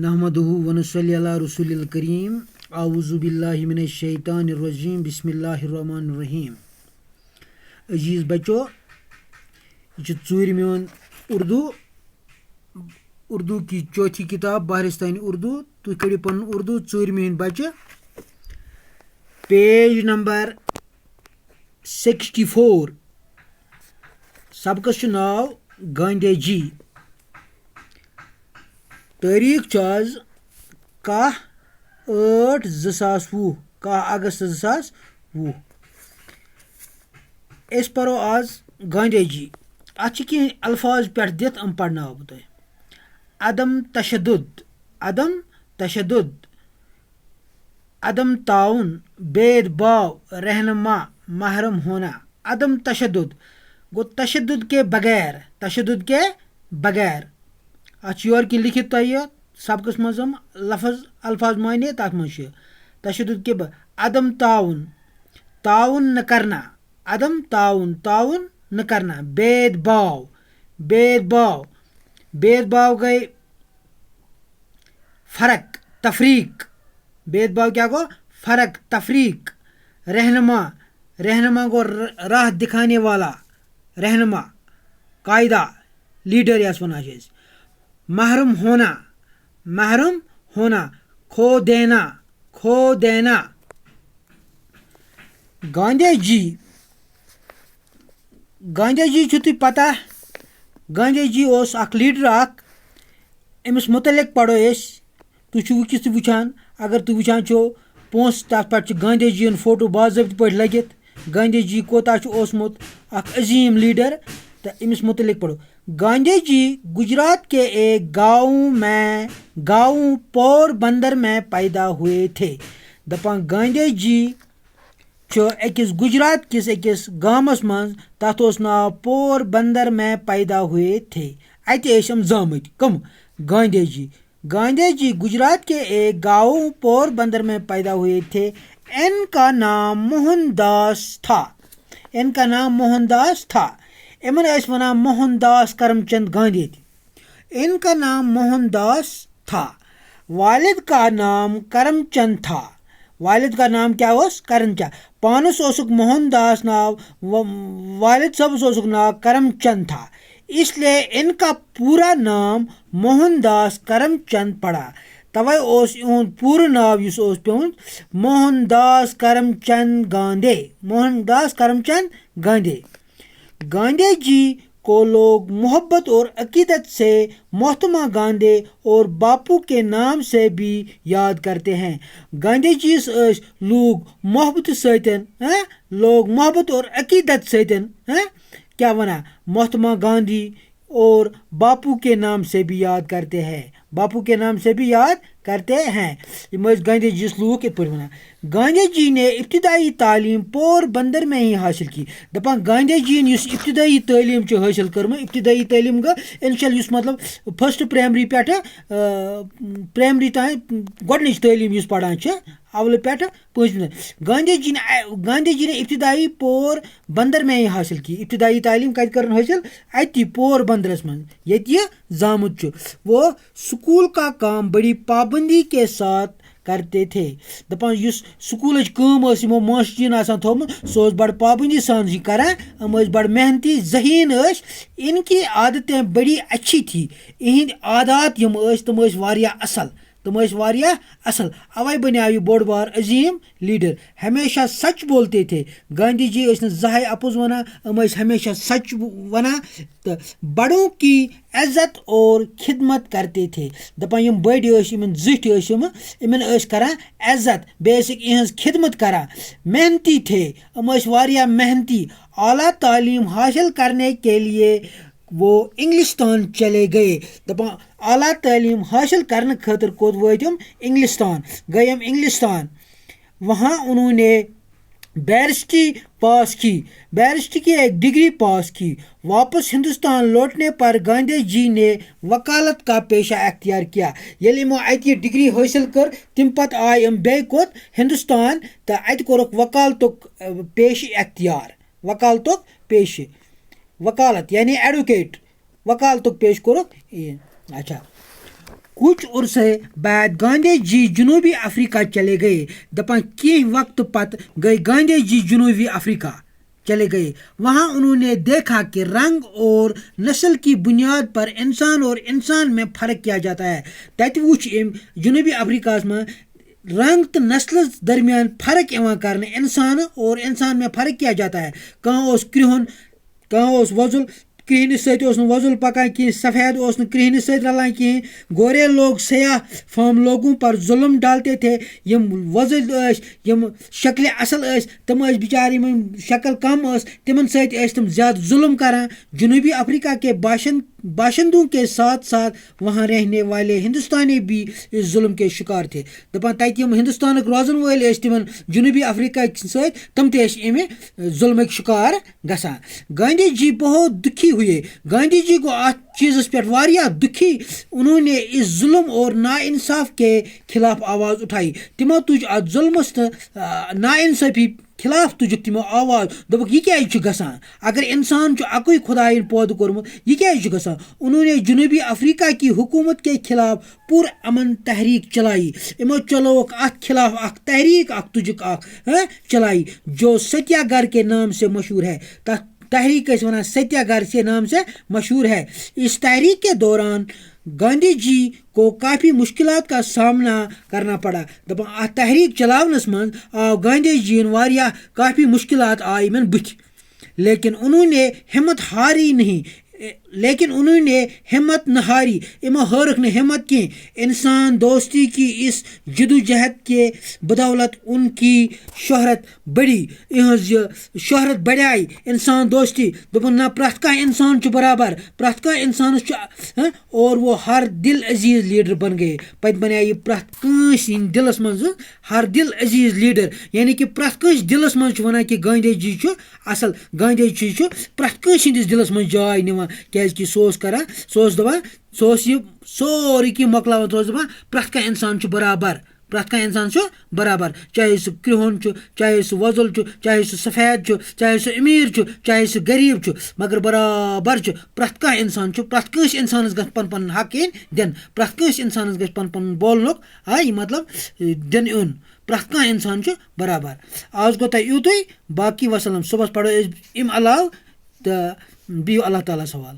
نحمدہ ونصلی علی رسول الکریم اعوذ باللہ من الشیطان الرجیم بسم اللہ الرحمن الرحیم. عزیز بچو، یہ ژوٗرِمیون اردو کی چوتھی کتاب بہرستانی اردو. تُہۍ کٔرِو پنُن اردو ژوٗرِمہِ بچہِ. Page number 64. سبقس چھُ ناو گاندھی جی. تٲریٖخ چھُ آز 10/8/2020 10 اگست 2020. أسۍ پرو آز گاندھی جی. اتھ چھِ کینٛہہ الفاظ پٮ۪ٹھ دِتھ یِم پرناوو بہٕ تۄہہِ. عدم تشدد، عدم تعاون، بید باؤ، رہنما، محرم ہونا. عدم تشدد گوٚو تشدد کے بغیر. اتھ چھُ یورٕ کِنۍ لیکھِتھ تۄہہِ سبقس منٛز یِم الفاظ معنی تتھ منٛز چھِ تشدد کے عدم تعاون نہ کرنا. عدم تعاون نہ کرنا. بید باؤ گئے فرق تفریق. بید باؤ کیا گو؟ فرق تفریق. رہنما گو راہ دکھانے والا. رہنما قاعدہ لیڈر یس ونان چھِ أسۍ. محرم ہونا کھو دینا. گاندھی جی چھُ تۄہہِ پتہ. گاندھی جی اوس اکھ لیڈر اکھ. أمِس متعلق پرو أسۍ. تُہۍ چھِو وٕنکیٚس تہِ وٕچھان. اگر تُہۍ وٕچھان چھِو پونٛسہٕ تتھ پٮ۪ٹھ چھُ گاندھی جی یُن فوٹو باضٲبطہٕ پٲٹھۍ لٔگِتھ. گاندھی جی کوتاہ چھُ اوسمُت اکھ عظیٖم لیڈر. تہٕ أمِس متعلق پرو. گاندھی جی گجرات کے ایک گاؤں پور بندر میں پیدا ہوئے تھے. دپان گاندھی جی چھُ أکِس گجرات کِس أکِس گامس منٛز. تتھ اوس ناو پور بندر میں پیدا ہوئے تھے. اتہِ ٲسۍ یِم زامٕتۍ. کٕم؟ گاندھی جی گجرات کے ایک گاؤں پور بندر میں پیدا ہوئے تھے. ان کا نام موہن داس تھا. یمن ٲسۍ ونان موہن داس کرم چند گاندھی. ان کا نام موہن داس تھا. والد کا نام کرم چند تھا. والد کا نام کیا اوس؟ کرم چند. پانس اوسُکھ موہن داس ناو. والد صٲبس اوسُکھ ناو کرم چند تھا. اس لیے ان کا پورا نام موہن داس کرم چند پڑا. توے اوس یِہُنٛد پوٗرٕ ناو یُس اوس پیوٚمُت موہن داس کرم چند گاندھی. گاندھی جی کو لوگ محبت اور عقیدت سے مہاتما گاندھی اور باپو کے نام سے بھی یاد کرتے ہیں. گاندھی جی ٲسۍ لوگ محبت اور عقیدت سۭتۍ کیا ونا مہاتما گاندھی اور باپو کے نام سے بھی یاد کرتے ہیں. یہ گاندھی جی لوگ یِتھ پٲٹھۍ وَنان. گاندھی جی نے ابتدائی تعلیم پور بندر میں ہی حٲصِل کی. دپان گاندھی جی یُس ابتدائی تعلیٖم چھِ حٲصِل کٔرمٕژ. ابتدائی تعلیٖم گٔے اِنشل یُس مطلب فٔسٹ پرٛایمری پٮ۪ٹھٕ پرٛایمری تام گۄڈنِچ تعلیٖم یُس پران چھِ اولہٕ پٮ۪ٹھٕ پٲنٛژمہِ. گاندھی جی نے ابتدائی پور بندر میں ہی حٲصِل کی. ابتدائی تعلیٖم کتہِ کٔرٕن حٲصِل؟ اتی پور بندرس منٛز ییٚتہِ یہِ زامُت چھُ. وہ سکول کا کام بڑی پابندی کے ساتھ کرتے تھے. دپان یُس سکوٗلٕچ کٲم ٲس یِمو ماسٹرین آسان تھوٚمُت سُہ اوس بڑٕ پابندی سان یہِ کران. یِم ٲسۍ بڑٕ محنتی ذہیٖن ٲسۍ. ان کی عادتیں بڑی اچھی تھی. یِہِنٛدۍ عادات یِم ٲسۍ تِم ٲسۍ واریاہ اصل. اوے بنیو یہِ بوٚڑ بار عظیٖم لیڈر. ہمیشہ سچ بولتے تھے. گاندھی جی ٲسۍ نہٕ زٕہٕنۍ اپُز ونان. یِم ٲسۍ ہمیشہ سچ ونان تہٕ بڑوں کی عزت اور خدمت کرتے تھے. دپان یِم بٔڑۍ ٲسۍ یِمن زِٹھۍ ٲسۍ یِمن ٲسۍ کران عزت بیٚیہِ ٲسِکھ یِہٕنٛز خدمت کران. محنتی تھے. یِم ٲسۍ واریاہ محنتی. اعلیٰ تعلیم حاصل کرنے کے لیے وہ انگلستان چلے گئے. دپان اعلیٰ تعلیم حاصل کرنے خٲطرٕ کوٚت وٲتۍ یِم؟ انگلستان. گئے یِم انگلستان. وہاں انہوں نے بیرسٹری کی ایک ڈگری پاس کی. واپس ہندوستان لوٹنے پر گاندھی جی نے وکالت کا پیشہ اختیار کیا. ییٚلہِ یِمو اَتہِ یہِ ڈگری حٲصِل کٔر تَمہِ پتہٕ آے یِم بیٚیہِ کوٚت؟ ہندوستان. تہٕ اَتہِ کوٚرُکھ وکالتُک پیشہٕ اختیار. وکالت یعنی ایڈوکیٹ. وکالتُک پیشہٕ کوٚرُکھ. اچھا کچھ عرصے بعد گاندھی جی جنوبی افریقہ چلے گئے. دپان کی وقت پت گئے گاندھی جی جنوبی افریقہ چلے گئے. وہاں انہوں نے دیکھا کہ رنگ اور نسل کی بنیاد پر انسان اور انسان میں فرق کیا جاتا ہے. تت وچ جنوبی افریقہ میں رنگ تو نسل درمیان فرق کرنے انسان اور انسان میں فرق کیا جاتا ہے. کہاں کرہن کہاں وزل کرہنس ست وزل پکان کہیں سفید کرہنس ست رلان کہیں. گورے لوگ سیاہ فام لوگوں پر ظلم ڈالتے تھے. یم وزل یم شکل اصل تم بچار شکل کم تمن ست تم زیادہ ظلم کران. جنوبی افریقہ کے باشندوں کے ساتھ ساتھ وہاں رہنے والے ہندوستانی بھی اس ظلم کے شکار تھے. دپان تت ہندوستان روزن ول تمن جنوبی افریقہ ست تم امہ ظلمک شکار گسان. گاندھی جی بہت دکھی ہوئے. گاندھی جی کو ات چیزس پہ واریاہ دکھی. انہوں نے اس ظلم اور ناانصاف کے خلاف آواز اٹھائی. تمو تج ات ظلمس تو ناانصافی خلاف تجک تمو آواز. دپک یہ کیا گسان اگر انسان اکوئی خدائن پود کورمت یہ کیا گسان. انہوں نے جنوبی افریقہ کی حکومت کے خلاف پر امن تحریک چلائی. امو چلوک ات خلاف اخ تحریک تجک چلائی جو ستیہ گھر کے نام سے مشہور ہے. تحریک ونان ستیہ گھر کے نام سے مشہور ہے. اس تحریک کے دوران گاندھی جی کو کافی مشکلات کا سامنا کرنا پڑا. دپان تحریک چلاونس من آو گاندھی جی واریاہ کافی مشکلات آئی من بتھ لیکن انہوں نے ہمت نہ ہاری. اما ہرک نہ ہمت کی. انسان دوستی کی اس جدوجہد کے بدولت ان کی شہرت بڑی. شہرت بڑھائی انسان دوستی. دپن نہ پرت کھانا انسان برابر پرت کھانا انسان اور وہ ہر دل عزیز لیڈر بن گئے. پتہ بنایا یہ پرت کنس دلس من ہر دل عزیز لیڈر. یعنی کہ پرت کنس دلس من ونان کہ گاندھی جی اصل. گاندھی جی پرت کنس ہندس دلس من جائے نوان کیازکہ سہ یہ سوری کی مکلاوان دپان پرت کھانا انسان برابر. پرت کھانا انسان برابر چاہے سہ کرہن چاہے سہ وزل چاہے سہ سفید چاہے سہ امیر چاہے سہ غریب مگر برابر پرت کھانا انسان پرت کنس انسانس گھ پن پن حق دن. پرت کنس انسانس گھ پن پن بولنک یہ مطلب دن یون. پرت کھانا انسان برابر. آز گو تہ یوتھے باقی وسلام. صبح پڑھو ام علاوہ تو بہو اللہ تعالیٰ سوال.